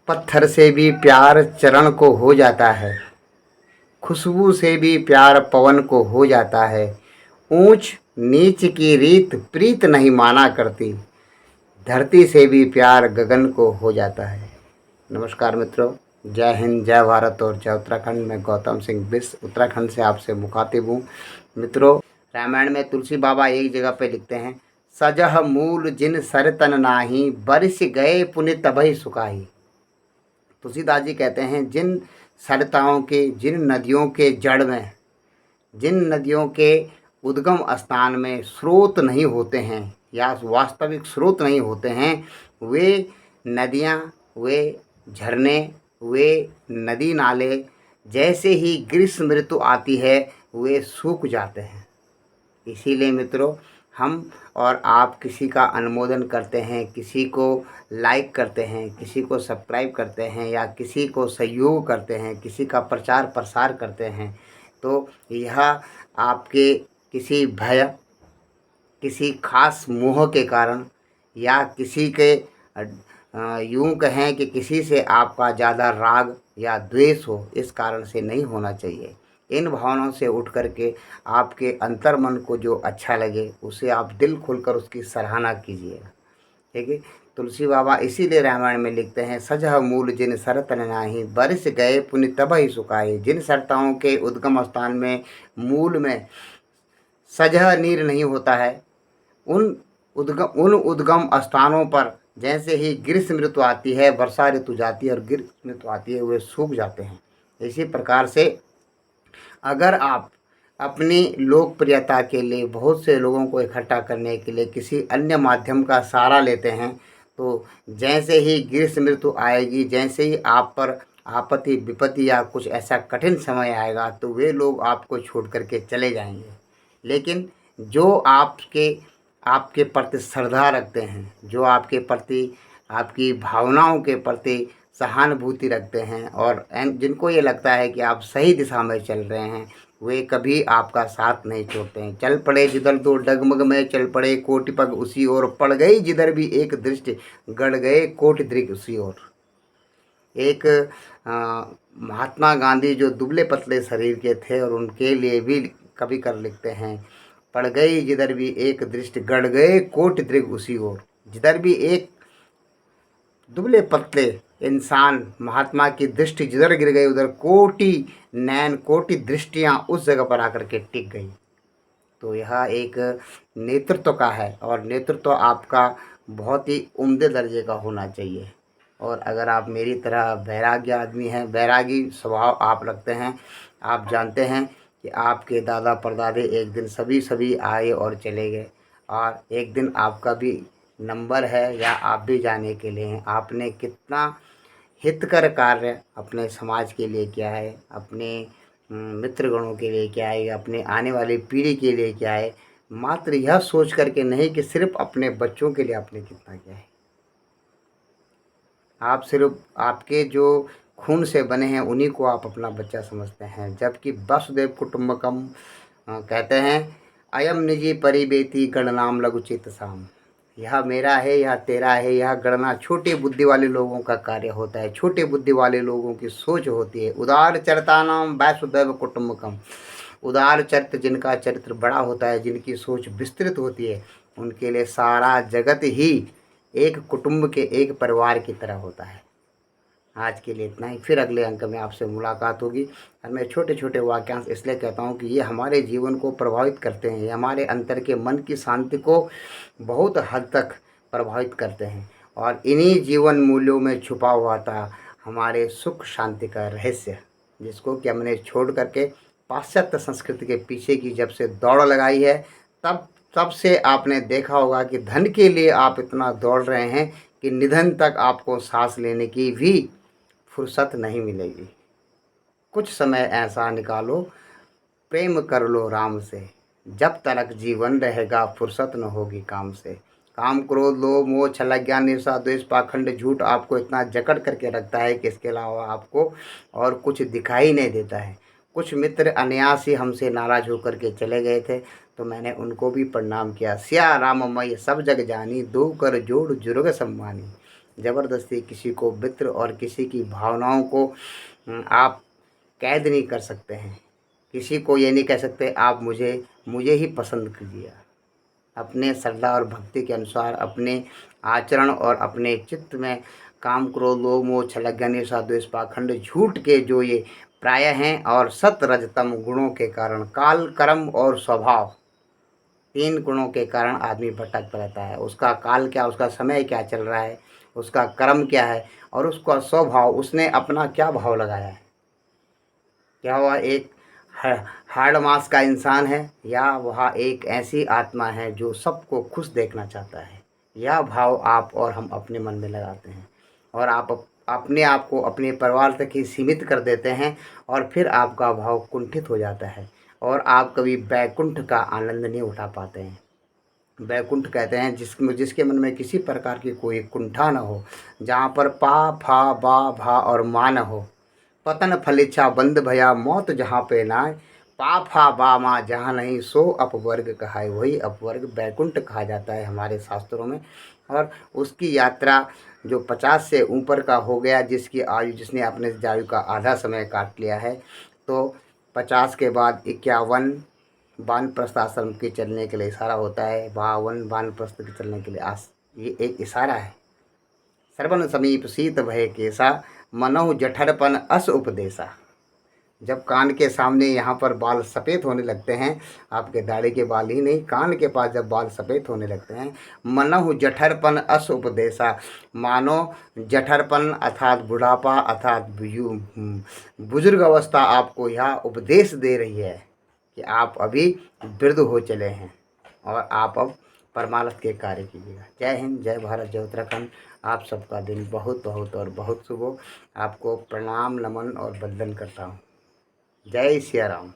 पत्थर से भी प्यार चरण को हो जाता है, खुशबू से भी प्यार पवन को हो जाता है। ऊंच नीच की रीत प्रीत नहीं माना करती, धरती से भी प्यार गगन को हो जाता है। नमस्कार मित्रों, जय हिंद, जय भारत और जय उत्तराखंड। मैं गौतम सिंह बिस उत्तराखंड से आपसे मुखातिब हूँ। मित्रों, रामायण में तुलसी बाबा एक जगह पे लिखते हैं, सजह मूल जिन सर तन नाही, बरिस गए पुनि तबहि सुखाही। तुलसीदास जी कहते हैं, जिन सरिताओं के, जिन नदियों के जड़ में, जिन नदियों के उद्गम स्थान में स्रोत नहीं होते हैं या वास्तविक स्रोत नहीं होते हैं, वे नदियाँ, वे झरने, वे नदी नाले जैसे ही ग्रीष्म ऋतु आती है वे सूख जाते हैं। इसीलिए मित्रों, हम और आप किसी का अनुमोदन करते हैं, किसी को लाइक करते हैं, किसी को सब्सक्राइब करते हैं या किसी को सहयोग करते हैं, किसी का प्रचार प्रसार करते हैं, तो यह आपके किसी भय, किसी खास मोह के कारण या किसी के यूं कहें कि किसी से आपका ज़्यादा राग या द्वेष हो, इस कारण से नहीं होना चाहिए। इन भावनाओं से उठ कर के आपके अंतर्मन को जो अच्छा लगे उसे आप दिल खोलकर उसकी सराहना कीजिएगा। ठीक है। तुलसी बाबा इसीलिए रामायण में लिखते हैं, सजह मूल जिन सर तन नाही, बरिस गए पुनि तबहि सुखाए। जिन सरताओं के उद्गम स्थान में, मूल में सजह नीर नहीं होता है, उन उद्गम स्थानों पर जैसे ही ग्रीष्म ऋतु आती है, वर्षा ऋतु जाती है और ग्रीष्म ऋतु आती है, वे सूख जाते हैं। इसी प्रकार से अगर आप अपनी लोकप्रियता के लिए, बहुत से लोगों को इकट्ठा करने के लिए किसी अन्य माध्यम का सहारा लेते हैं, तो जैसे ही ग्रीष्म ऋतु आएगी, जैसे ही आप पर आपत्ति विपत्ति या कुछ ऐसा कठिन समय आएगा, तो वे लोग आपको छोड़ करके चले जाएंगे। लेकिन जो आपके प्रति श्रद्धा रखते हैं, जो आपके प्रति, आपकी भावनाओं के प्रति सहानुभूति रखते हैं और जिनको ये लगता है कि आप सही दिशा में चल रहे हैं, वे कभी आपका साथ नहीं छोड़ते हैं। चल पड़े जिधर दो डगमग में, चल पड़े कोटि पग उसी ओर, पड़ गई जिधर भी एक दृष्टि, गड़ गए कोटि दृग उसी ओर। एक महात्मा गांधी जो दुबले पतले शरीर के थे और उनके लिए भी कभी कर लिखते हैं, पड़ गई जिधर भी एक दृष्टि, गड़ गए कोटि दृग उसी ओर। जिधर भी एक दुबले पतले इंसान, महात्मा की दृष्टि जिधर गिर गई, उधर कोटि नैन, कोटि दृष्टियां उस जगह पर आकर के टिक गई। तो यह एक नेतृत्व का है और नेतृत्व आपका बहुत ही उम्दे दर्जे का होना चाहिए। और अगर आप मेरी तरह वैराग्य आदमी हैं, वैरागी स्वभाव आप रखते हैं, आप जानते हैं कि आपके दादा परदादे एक दिन सभी आए और चले गए, और एक दिन आपका भी नंबर है या आप भी जाने के लिए हैं। आपने कितना हितकर कार्य अपने समाज के लिए किया है, अपने मित्रगणों के लिए क्या है, अपने आने वाली पीढ़ी के लिए क्या है, मात्र यह सोच करके नहीं कि सिर्फ अपने बच्चों के लिए आपने कितना किया है। आप सिर्फ आपके जो खून से बने हैं उन्हीं को आप अपना बच्चा समझते हैं, जबकि वसुदेव कुटुम्बकम कहते हैं, अयम निजी परिबेति गणनाम लघुचित साम। यह मेरा है, यह तेरा है, यह गणना छोटे बुद्धि वाले लोगों का कार्य होता है, छोटे बुद्धि वाले लोगों की सोच होती है। उदार चरितानाम वसुदैव कुटुम्बकम। उदार चरित्र, जिनका चरित्र बड़ा होता है, जिनकी सोच विस्तृत होती है, उनके लिए सारा जगत ही एक कुटुंब के, एक परिवार की तरह होता है। आज के लिए इतना ही, फिर अगले अंक में आपसे मुलाकात होगी। और मैं छोटे छोटे वाक्यांश इसलिए कहता हूँ कि ये हमारे जीवन को प्रभावित करते हैं, ये हमारे अंतर के मन की शांति को बहुत हद तक प्रभावित करते हैं, और इन्हीं जीवन मूल्यों में छुपा हुआ था हमारे सुख शांति का रहस्य, जिसको कि हमने छोड़ करके पाश्चात्य संस्कृति के पीछे की जब से दौड़ लगाई है, तब से आपने देखा होगा कि धन के लिए आप इतना दौड़ रहे हैं कि निधन तक आपको सांस लेने की भी फुर्सत नहीं मिलेगी। कुछ समय ऐसा निकालो, प्रेम कर लो राम से, जब तक जीवन रहेगा फुर्सत न होगी काम से। काम, क्रोध, लोभ, मोह, छल, ज्ञान, ईर्ष्या, द्वेष, पाखंड, झूठ आपको इतना जकड़ करके रखता है कि इसके अलावा आपको और कुछ दिखाई नहीं देता है। कुछ मित्र अनायास ही हमसे नाराज होकर के चले गए थे, तो मैंने उनको भी प्रणाम किया। सिया राममय सब जग जानी, दो कर जोड़ जुर्ग सम्मानी। ज़बरदस्ती किसी को मित्र और किसी की भावनाओं को आप कैद नहीं कर सकते हैं। किसी को ये नहीं कह सकते आप मुझे ही पसंद कीजिए। अपने श्रद्धा और भक्ति के अनुसार अपने आचरण और अपने चित्त में काम, क्रोध, लोभ, मोह, छल, ज्ञान, ईर्ष्या, द्वेष, पाखंड, झूठ के जो ये प्राय हैं और सत रज तम गुणों के कारण काल, कर्म और स्वभाव, 3 गुणों के कारण आदमी भटकता रहता है। उसका काल क्या, उसका समय क्या चल रहा है, उसका कर्म क्या है और उसका स्वभाव, उसने अपना क्या भाव लगाया है। क्या वह एक हाड़ मास का इंसान है या वह एक ऐसी आत्मा है जो सबको खुश देखना चाहता है। यह भाव आप और हम अपने मन में लगाते हैं और आप अपने आप को अपने परिवार तक ही सीमित कर देते हैं और फिर आपका भाव कुंठित हो जाता है और आप कभी वैकुंठ का आनंद नहीं उठा पाते हैं। वैकुंठ कहते हैं जिसके मन में किसी प्रकार की कोई कुंठा न हो, जहाँ पर पा फा बा भा और मा न हो, पतन फलिच्छा बंद भया मौत जहाँ पे नाय, पाफा बामा जहाँ नहीं सो अपवर्ग कहाय। वही अपवर्ग वैकुंठ कहा जाता है हमारे शास्त्रों में। और उसकी यात्रा जो 50 से ऊपर का हो गया, जिसकी आयु, जिसने अपने आयु का आधा समय काट लिया है, तो 50 के बाद 51 वानप्रस्थ आश्रम के चलने के लिए इशारा होता है। 52 वानप्रस्थ के चलने के लिए ये एक इशारा है। सर्वन समीप शीत भय केसा मनहु जठरपन अस उपदेशा। जब कान के सामने यहाँ पर बाल सफ़ेद होने लगते हैं, आपके दाढ़ी के बाल ही नहीं, कान के पास जब बाल सफ़ेद होने लगते हैं, मनहु जठरपन अस उपदेशा, मानो जठरपन अर्थात बुढ़ापा अर्थात बुजुर्ग अवस्था आपको यह उपदेश दे रही है कि आप अभी वृद्ध हो चले हैं और आप अब परमार्थ के कार्य कीजिएगा। जय हिंद, जय भारत, जय उत्तराखंड। आप सबका दिन बहुत बहुत और बहुत शुभ हो। आपको प्रणाम, नमन और वंदन करता हूँ। जय सिया राम।